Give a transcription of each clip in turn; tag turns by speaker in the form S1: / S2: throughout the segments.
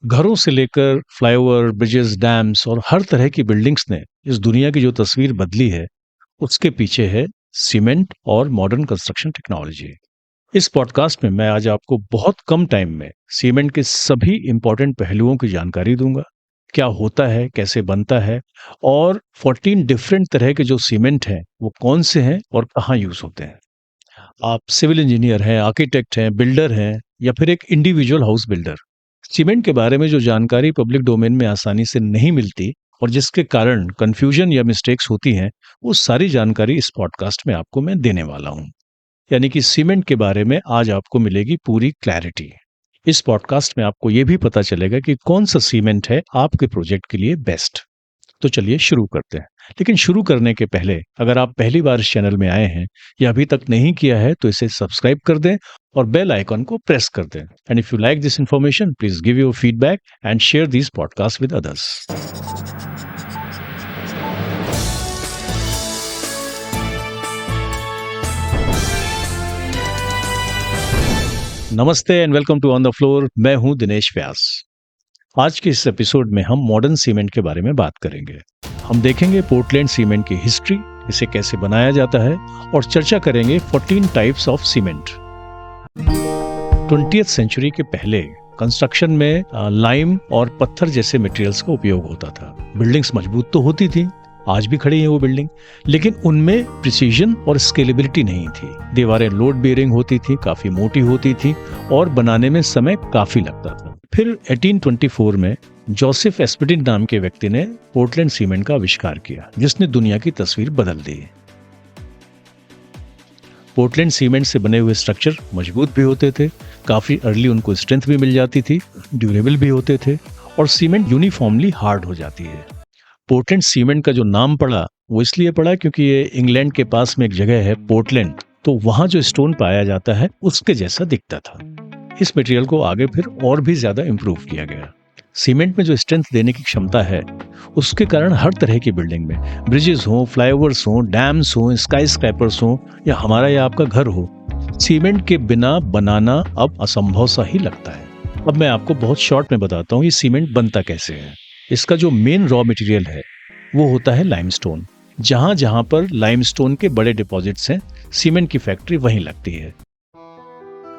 S1: घरों से लेकर फ्लाईओवर, ब्रिजेस, डैम्स और हर तरह की बिल्डिंग्स ने इस दुनिया की जो तस्वीर बदली है, उसके पीछे है सीमेंट और मॉडर्न कंस्ट्रक्शन टेक्नोलॉजी। इस पॉडकास्ट में मैं आज आपको बहुत कम टाइम में सीमेंट के सभी इंपॉर्टेंट पहलुओं की जानकारी दूंगा। क्या होता है, कैसे बनता है और 14 डिफरेंट तरह के जो सीमेंट हैं, वो कौन से हैं और कहाँ यूज होते हैं। आप सिविल इंजीनियर हैं, आर्किटेक्ट हैं, बिल्डर हैं या फिर एक इंडिविजुअल हाउस बिल्डर, सीमेंट के बारे में जो जानकारी पब्लिक डोमेन में आसानी से नहीं मिलती और जिसके कारण कंफ्यूजन या मिस्टेक्स होती हैं, वो सारी जानकारी इस पॉडकास्ट में आपको मैं देने वाला हूँ। यानी कि सीमेंट के बारे में आज आपको मिलेगी पूरी क्लैरिटी। इस पॉडकास्ट में आपको ये भी पता चलेगा कि कौन सा सीमेंट है आपके प्रोजेक्ट के लिए बेस्ट। तो चलिए शुरू करते हैं। लेकिन शुरू करने के पहले अगर आप पहली बार इस चैनल में आए हैं या अभी तक नहीं किया है तो इसे सब्सक्राइब कर दें और बेल आइकन को प्रेस कर दें। And if you like this information please give your feedback and share this podcast with others. नमस्ते and welcome to on the floor. मैं हूं दिनेश व्यास। आज के इस एपिसोड में हम मॉडर्न सीमेंट के बारे में बात करेंगे। हम देखेंगे पोर्टलैंड सीमेंट की हिस्ट्री, इसे कैसे बनाया जाता है और चर्चा करेंगे 14 types of cement. 20th century के पहले कंस्ट्रक्शन में लाइम और पत्थर जैसे मटेरियल्स का उपयोग होता था। बिल्डिंग्स मजबूत तो होती थी, आज भी खड़ी है वो बिल्डिंग, लेकिन उनमें प्रिसीजन और स्केलेबिलिटी नहीं थी। दीवारें लोड बेयरिंग होती थी, काफी मोटी होती थी और बनाने में समय काफी लगता था। फिर 1824 में जोसेफ एस्पेडिन नाम के व्यक्ति ने पोर्टलैंड सीमेंट का आविष्कार किया, जिसने दुनिया की तस्वीर बदल दी। पोर्टलैंड सीमेंट से बने हुए स्ट्रक्चर मजबूत भी होते थे, काफी अर्ली उनको स्ट्रेंथ भी मिल जाती थी, ड्यूरेबल भी होते थे और सीमेंट यूनिफॉर्मली हार्ड हो जाती है। पोर्टलैंड सीमेंट का जो नाम पड़ा वो इसलिए पड़ा क्योंकि ये इंग्लैंड के पास में एक जगह है पोर्टलैंड, तो वहां जो स्टोन पाया जाता है उसके जैसा दिखता था। इस मटेरियल को आगे फिर और भी ज्यादा इंप्रूव किया गया। सीमेंट में जो स्ट्रेंथ देने की क्षमता है उसके कारण हर तरह की बिल्डिंग में, ब्रिजेस हो, फ्लाईओवर्स हो, डैम्स हो, स्काई स्क्रैपर्स हो या हमारा या आपका घर हो, सीमेंट के बिना बनाना अब असंभव सा ही लगता है। अब मैं आपको बहुत शॉर्ट में बताता हूँ ये सीमेंट बनता कैसे है। इसका जो मेन रॉ मटेरियल है वो होता है लाइमस्टोन। जहां जहां पर लाइमस्टोन के बड़े डिपॉजिट्स हैं, सीमेंट की फैक्ट्री वहीं लगती है।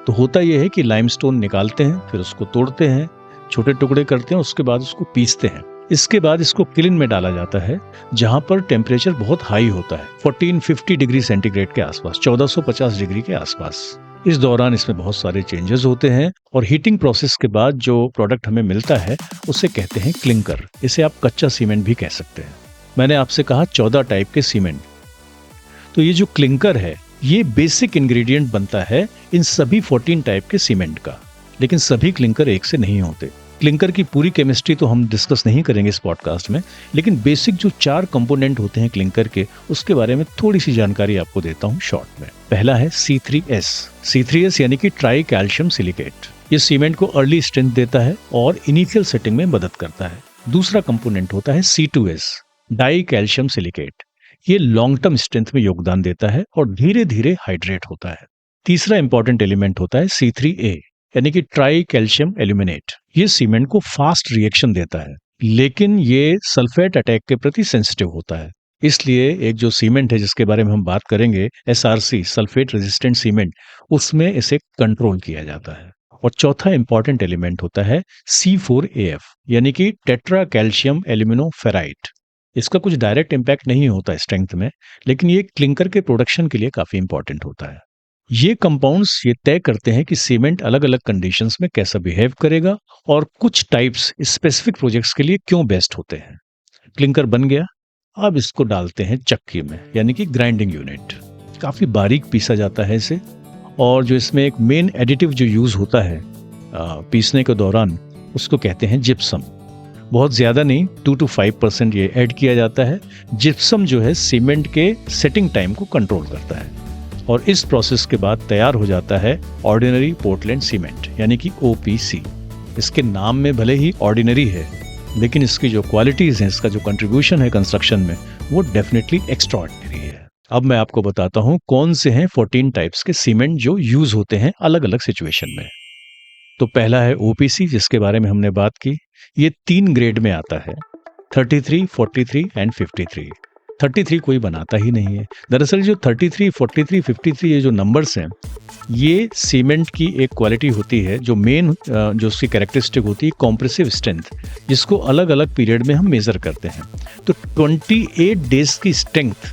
S1: तो होता यह है कि लाइमस्टोन निकालते हैं, फिर उसको तोड़ते हैं, छोटे टुकड़े करते हैं, उसके बाद उसको पीसते हैं। इसके बाद इसको किलिन में डाला जाता है, जहां पर टेम्परेचर बहुत हाई होता है, 1450 डिग्री सेंटीग्रेड के आसपास, 1450 डिग्री के आसपास। इस दौरान इसमें बहुत सारे चेंजेस होते हैं और हीटिंग प्रोसेस के बाद जो प्रोडक्ट हमें मिलता है उसे कहते हैं क्लिंकर। इसे आप कच्चा सीमेंट भी कह सकते हैं। मैंने आपसे कहा 14 टाइप के सीमेंट, तो ये जो क्लिंकर है ये बेसिक इंग्रेडिएंट बनता है इन सभी 14 टाइप के सीमेंट का। लेकिन सभी क्लिंकर एक से नहीं होते। क्लिंकर की पूरी केमिस्ट्री तो हम डिस्कस नहीं करेंगे इस पॉडकास्ट में, लेकिन बेसिक जो 4 कंपोनेंट होते हैं क्लिंकर के, उसके बारे में थोड़ी सी जानकारी आपको देता हूं शॉर्ट में। पहला है C3S। C3S यानी कि ट्राई कैल्शियम सिलिकेट। ये सीमेंट को अर्ली स्ट्रेंथ देता है और इनिशियल सेटिंग में मदद करता है। दूसरा कंपोनेंट होता है C2S, डाई कैल्शियम सिलिकेट। ये लॉन्ग टर्म स्ट्रेंथ में योगदान देता है और धीरे धीरे हाइड्रेट होता है। तीसरा इंपॉर्टेंट एलिमेंट होता है C3A यानी कि ट्राई कैल्शियम एल्यूमिनेट। ये सीमेंट को फास्ट रिएक्शन देता है, लेकिन ये सल्फेट अटैक के प्रति सेंसिटिव होता है। इसलिए एक जो सीमेंट है जिसके बारे में हम बात करेंगे, SRC, सल्फेट रेजिस्टेंट सीमेंट, उसमें इसे कंट्रोल किया जाता है। और चौथा इंपॉर्टेंट एलिमेंट होता है C4AF यानी कि टेट्रा कैल्शियम एल्यूमिनो फेराइट। इसका कुछ डायरेक्ट इम्पैक्ट नहीं होता स्ट्रेंथ में, लेकिन ये क्लिंकर के प्रोडक्शन के लिए काफी इंपॉर्टेंट होता है। ये कंपाउंड्स ये तय करते हैं कि सीमेंट अलग अलग कंडीशंस में कैसा बिहेव करेगा और कुछ टाइप्स स्पेसिफिक प्रोजेक्ट्स के लिए क्यों बेस्ट होते हैं। क्लिंकर बन गया, अब इसको डालते हैं चक्की में यानी कि ग्राइंडिंग यूनिट। काफी बारीक पीसा जाता है इसे, और जो इसमें एक मेन एडिटिव जो यूज होता है पीसने के दौरान, उसको कहते हैं जिप्सम। बहुत ज्यादा नहीं, 2 to 5% ये ऐड किया जाता है। जिप्सम जो है सीमेंट के सेटिंग टाइम को कंट्रोल करता है और इस प्रोसेस के बाद तैयार हो जाता है ऑर्डिनरी पोर्टलैंड सीमेंट यानी कि OPC। इसके नाम में भले ही ऑर्डिनरी है, लेकिन इसकी जो क्वालिटीज हैं, इसका जो कंट्रीब्यूशन है कंस्ट्रक्शन में, वो डेफिनेटली एक्स्ट्राऑर्डिनरी है। अब मैं आपको बताता हूं कौन से हैं 14 टाइप्स के सीमेंट जो यूज होते हैं अलग अलग सिचुएशन में। तो पहला है ओपीसी, जिसके बारे में हमने बात की। ये 3 ग्रेड में आता है, 33, 43 एंड 53। 33 कोई बनाता ही नहीं है। दरअसल जो 33, 43, 53 ये जो नंबर्स हैं, ये सीमेंट की एक क्वालिटी होती है, जो मेन जो उसकी कैरेक्टरिस्टिक होती है कॉम्प्रेसिव स्ट्रेंथ, जिसको अलग अलग पीरियड में हम मेजर करते हैं। तो 28 डेज की स्ट्रेंथ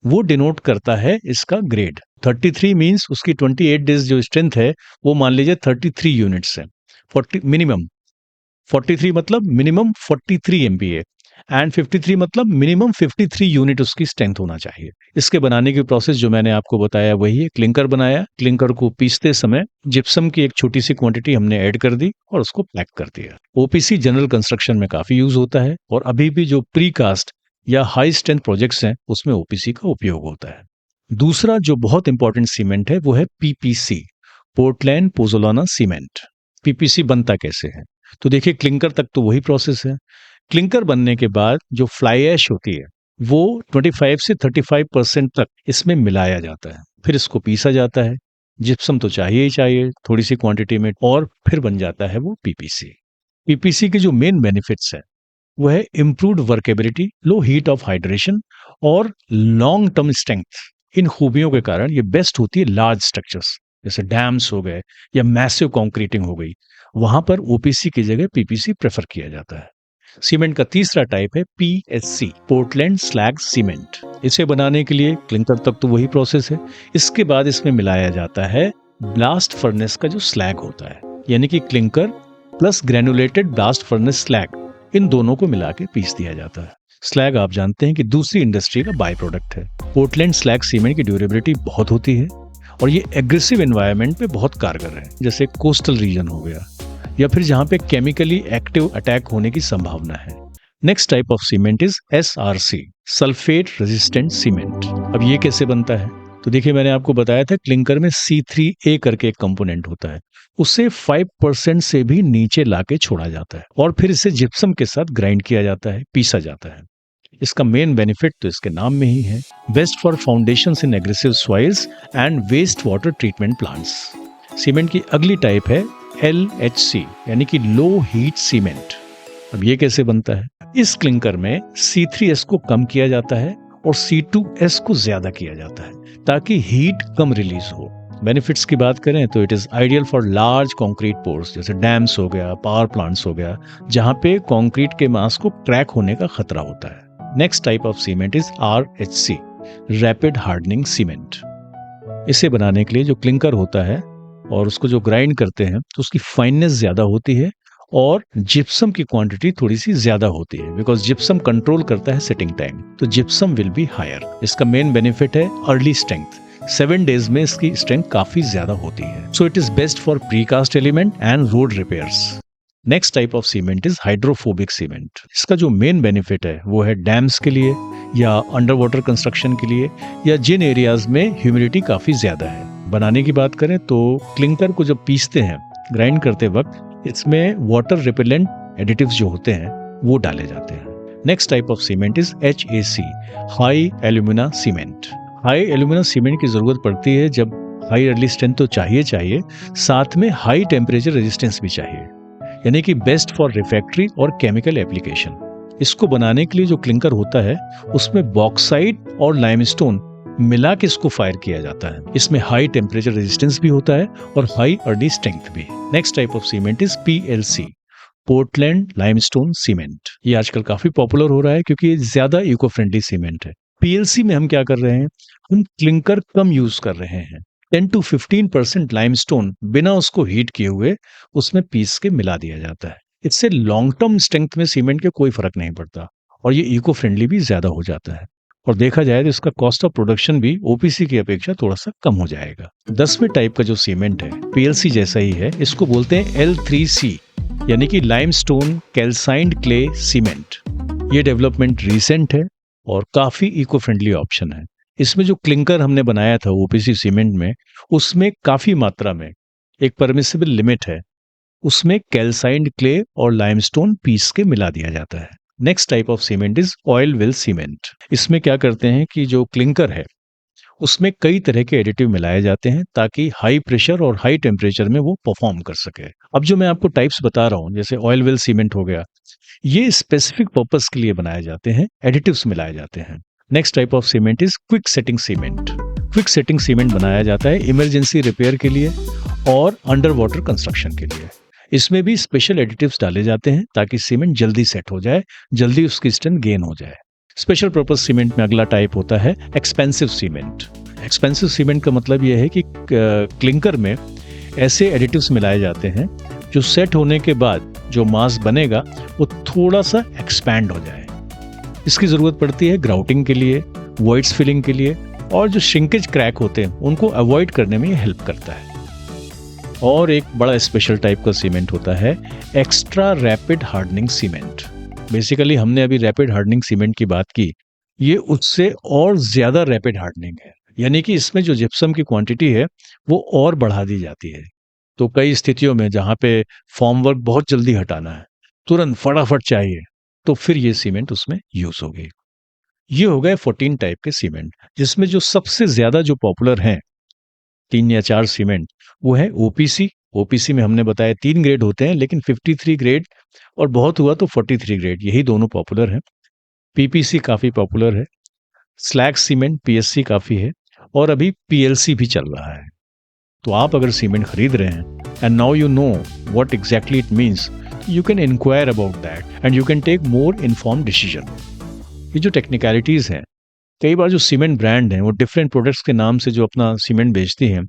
S1: वो डिनोट करता है इसका ग्रेड। 33 मीन्स उसकी 28 डेज जो स्ट्रेंथ है वो मान लीजिए 33 यूनिट्स है, 40 मिनिमम। 43 मतलब मिनिमम 43 एमपीए एंड 53 मतलब मिनिमम 53 यूनिट उसकी स्ट्रेंथ होना चाहिए। इसके बनाने की प्रोसेस जो मैंने आपको बताया वही है, क्लिंकर बनाया। क्लिंकर को पीसते समय जिप्सम की एक छोटी सी क्वांटिटी हमने ऐड कर दी और उसको पैक कर दिया। ओपीसी जनरल कंस्ट्रक्शन में काफी यूज होता है और अभी भी जो प्री कास्ट या हाई स्ट्रेंथ प्रोजेक्ट्स हैं उसमें ओपीसी का उपयोग होता है। दूसरा जो बहुत इंपॉर्टेंट सीमेंट है वो है PPC, Portland pozzolana cement. PPC बनता कैसे है? तो देखिए, क्लिंकर तक तो वही प्रोसेस है। क्लिंकर बनने के बाद जो फ्लाई ऐश होती है वो 25 से 35% तक इसमें मिलाया जाता है, फिर इसको पीसा जाता है। जिप्सम तो चाहिए ही चाहिए थोड़ी सी क्वांटिटी में, और फिर बन जाता है वो पीपीसी। पीपीसी के जो मेन बेनिफिट्स है वो है improved workability, low heat of hydration और लॉन्ग टर्म स्ट्रेंथ। इन खूबियों के कारण ये बेस्ट होती है लार्ज स्ट्रक्चर्स, जैसे डैम्स हो गए या मैसिव कंक्रीटिंग हो गई, वहां पर ओपीसी की जगह पीपीसी प्रेफर किया जाता है। सीमेंट का तीसरा टाइप है पीएससी, पोर्टलैंड स्लैग सीमेंट। इसे बनाने के लिए क्लिंकर तक तो वही प्रोसेस है, इसके बाद इसमें मिलाया जाता है ब्लास्ट फर्नेस का जो स्लैग होता है, यानी कि clinker plus granulated blast furnace slag, इन दोनों को मिला के पीस दिया जाता है। स्लैग आप जानते हैं कि दूसरी इंडस्ट्री का बाय प्रोडक्ट है। पोर्टलैंड स्लैग सीमेंट की ड्यूरेबिलिटी बहुत होती है और ये एग्रेसिव एनवायरनमेंट पे बहुत कारगर है, जैसे कोस्टल रीजन हो गया या फिर जहां पे केमिकली एक्टिव अटैक होने की संभावना है। Next type of cement is SRC, sulphate resistant cement. अब ये कैसे बनता है? तो देखिए, मैंने आपको बताया था क्लिंकर में C3A करके एक कंपोनेंट होता है, उसे 5% से भी नीचे लाके छोड़ा जाता है और फिर इसे जिप्सम के साथ ग्राइंड किया जाता है, पीसा जाता है। इसका मेन बेनिफिट तो इसके नाम में ही है, best for foundations in aggressive soils and waste water treatment plants. Cement की अगली टाइप है LHC, यानी कि लो हीट सीमेंट। अब ये कैसे बनता है? इस क्लिंकर में C3S को कम किया जाता है और C2S को ज्यादा किया जाता है ताकि हीट कम रिलीज हो। बेनिफिट्स की बात करें तो it is ideal for large concrete pores, जैसे डैम्स हो गया, पावर प्लांट्स हो गया, जहां पे कंक्रीट के मास को क्रैक होने का खतरा होता है। Next type of cement is RHC, rapid hardening cement. इसे बनाने के लिए जो क्लिंकर होता है और उसको जो ग्राइंड करते हैं तो उसकी फाइननेस ज्यादा होती है और जिप्सम की क्वांटिटी थोड़ी सी ज्यादा होती है, बिकॉज जिप्सम कंट्रोल करता है सेटिंग टाइम, तो जिप्सम विल बी हायर। इसका मेन बेनिफिट है अर्ली स्ट्रेंथ, 7 डेज में इसकी स्ट्रेंथ काफी ज्यादा होती है। So it is best for precast element and road repairs. Next type of cement is hydrophobic cement. इसका जो मेन बेनिफिट है वो है डैम्स के लिए या अंडर वाटर कंस्ट्रक्शन के लिए, या जिन एरियाज में ह्यूमिडिटी काफी ज्यादा है। बनाने की बात करें तो क्लिंकर को जब पीसते हैं, ग्राइंड करते वक्त, इसमें वाटर रिपेलेंट एडिटिव्स जो होते हैं वो डाले जाते हैं। Next type of cement is HAC, high alumina cement. High alumina cement की जरूरत पड़ती है जब हाई अर्ली स्ट्रेंथ तो चाहिए, साथ में हाई टेम्परेचर रेजिस्टेंस भी चाहिए, यानी कि बेस्ट फॉर रिफैक्ट्री और केमिकल एप्लीकेशन। इसको बनाने के लिए जो क्लिंकर होता है उसमें बॉक्साइट और लाइमस्टोन मिला के इसको फायर किया जाता है। इसमें हाई टेम्परेचर रेजिस्टेंस भी होता है और हाई अर्ली स्ट्रेंथ भी। Next type of cement is PLC, Portland limestone cement. ये आजकल काफी पॉपुलर हो रहा है क्योंकि ये ज्यादा इको फ्रेंडली सीमेंट है। PLC में हम क्या कर रहे हैं, हम क्लिंकर कम यूज कर रहे हैं, 10 to 15% लाइमस्टोन बिना उसको हीट किए हुए उसमें पीस के मिला दिया जाता है। इससे लॉन्ग टर्म स्ट्रेंथ में सीमेंट के कोई फर्क नहीं पड़ता और ये इको फ्रेंडली भी ज्यादा हो जाता है, और देखा जाए तो इसका कॉस्ट ऑफ प्रोडक्शन भी ओपीसी की अपेक्षा थोड़ा सा कम हो जाएगा। 10वें टाइप का जो सीमेंट है PLC जैसा ही है, इसको बोलते हैं L3C, यानी कि लाइमस्टोन कैल्साइंड क्ले सीमेंट। ये डेवलपमेंट रिसेंट है और काफी इको फ्रेंडली ऑप्शन है। इसमें जो क्लिंकर हमने बनाया था ओपीसी सीमेंट में, उसमें काफी मात्रा में एक परमिसिबल लिमिट है, उसमें कैल्साइंड क्ले और लाइमस्टोन पीस के मिला दिया जाता है। Next type of cement is oil well cement. इसमें क्या करते हैं कि जो क्लिंकर है उसमें कई तरह के एडिटिव मिलाए जाते हैं ताकि हाई प्रेशर और हाई टेम्परेचर में वो परफॉर्म कर सके। अब जो मैं आपको टाइप्स बता रहा हूँ, जैसे ऑयल वेल सीमेंट हो गया, ये स्पेसिफिक पर्पस के लिए बनाए जाते हैं, एडिटिव्स मिलाए जाते हैं। Next type of cement is quick setting cement. Quick setting cement बनाया जाता है इमरजेंसी रिपेयर के लिए और अंडर वाटर कंस्ट्रक्शन के लिए। इसमें भी स्पेशल एडिटिव्स डाले जाते हैं ताकि सीमेंट जल्दी सेट हो जाए, जल्दी उसकी स्ट्रेंथ गेन हो जाए। स्पेशल पर्पस सीमेंट में अगला टाइप होता है एक्सपेंसिव सीमेंट। एक्सपेंसिव सीमेंट का मतलब यह है कि क्लिंकर में ऐसे एडिटिव्स मिलाए जाते हैं जो सेट होने के बाद जो मास बनेगा वो थोड़ा सा एक्सपैंड हो जाए। इसकी ज़रूरत पड़ती है ग्राउटिंग के लिए, वॉइड्स फिलिंग के लिए, और जो श्रिंकेज क्रैक होते हैं उनको अवॉइड करने में ये हेल्प करता है। और एक बड़ा स्पेशल टाइप का सीमेंट होता है extra rapid hardening cement. Basically हमने अभी रैपिड हार्डनिंग सीमेंट की बात की, ये उससे और ज़्यादा रैपिड हार्डनिंग है, यानी कि इसमें जो जिप्सम की क्वांटिटी है वो और बढ़ा दी जाती है। तो कई स्थितियों में जहाँ पे फॉर्म वर्क बहुत जल्दी हटाना है, तुरंत फटाफट चाहिए, तो फिर ये सीमेंट उसमें यूज होगी। ये हो गए 14 टाइप के सीमेंट, जिसमें जो सबसे ज्यादा जो पॉपुलर हैं 3 या 4 सीमेंट, वो है ओपीसी। ओपीसी में हमने बताया 3 ग्रेड होते हैं, लेकिन 53 ग्रेड और बहुत हुआ तो 43 ग्रेड, यही दोनों पॉपुलर हैं। पीपीसी काफी पॉपुलर है, स्लैग सीमेंट पीएससी काफी है, और अभी पीएलसी भी चल रहा है। तो आप अगर सीमेंट खरीद रहे हैं and now you know what exactly it means, you can inquire about that and you can take more informed decision. ये जो टेक्निकलिटीज हैं, कई बार जो सीमेंट ब्रांड हैं वो डिफरेंट प्रोडक्ट्स के नाम से जो अपना सीमेंट बेचती हैं,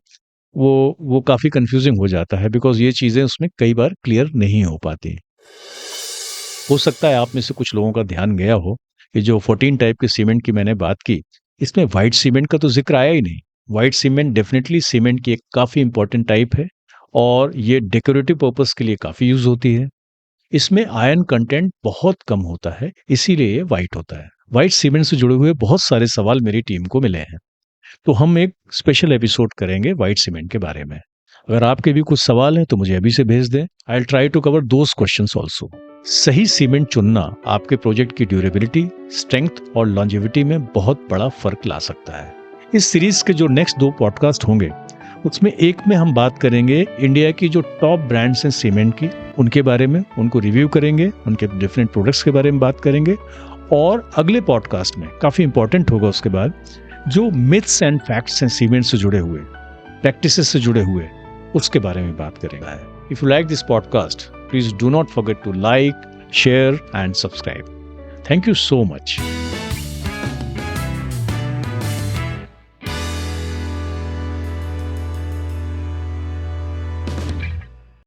S1: वो काफ़ी कंफ्यूजिंग हो जाता है, बिकॉज ये चीज़ें उसमें कई बार क्लियर नहीं हो पाती। हो सकता है आप में से कुछ लोगों का ध्यान गया हो कि जो 14 टाइप के सीमेंट की मैंने बात की, इसमें वाइट सीमेंट का तो जिक्र आया ही नहीं। वाइट सीमेंट डेफिनेटली सीमेंट की एक काफ़ी इंपॉर्टेंट टाइप है और ये डेकोरेटिव पर्पस के लिए काफ़ी यूज होती है। इसमें आयरन कंटेंट बहुत कम होता है, इसीलिए ये वाइट होता है। वाइट सीमेंट से जुड़े हुए बहुत सारे सवाल मेरी टीम को मिले हैं, तो हम एक स्पेशल एपिसोड करेंगे वाइट सीमेंट के बारे में। अगर आपके भी कुछ सवाल हैं तो मुझे अभी से भेज दें। I will try to cover those questions also. सही सीमेंट चुनना आपके प्रोजेक्ट की ड्यूरेबिलिटी, स्ट्रेंथ और लॉन्जेविटी में बहुत बड़ा फर्क ला सकता है। इस सीरीज के जो नेक्स्ट 2 पॉडकास्ट होंगे, उसमें एक में हम बात करेंगे इंडिया की जो टॉप ब्रांड्स हैं सीमेंट की, उनके बारे में, उनको रिव्यू करेंगे, उनके डिफरेंट प्रोडक्ट्स के बारे में बात करेंगे। और अगले पॉडकास्ट में काफ़ी इंपॉर्टेंट होगा उसके बाद, जो मिथ्स एंड फैक्ट्स हैं सीमेंट से जुड़े हुए, प्रैक्टिसेस से जुड़े हुए, उसके बारे में बात करेंगे। If you like this podcast, please do not forget to like, share and subscribe. Thank you so much.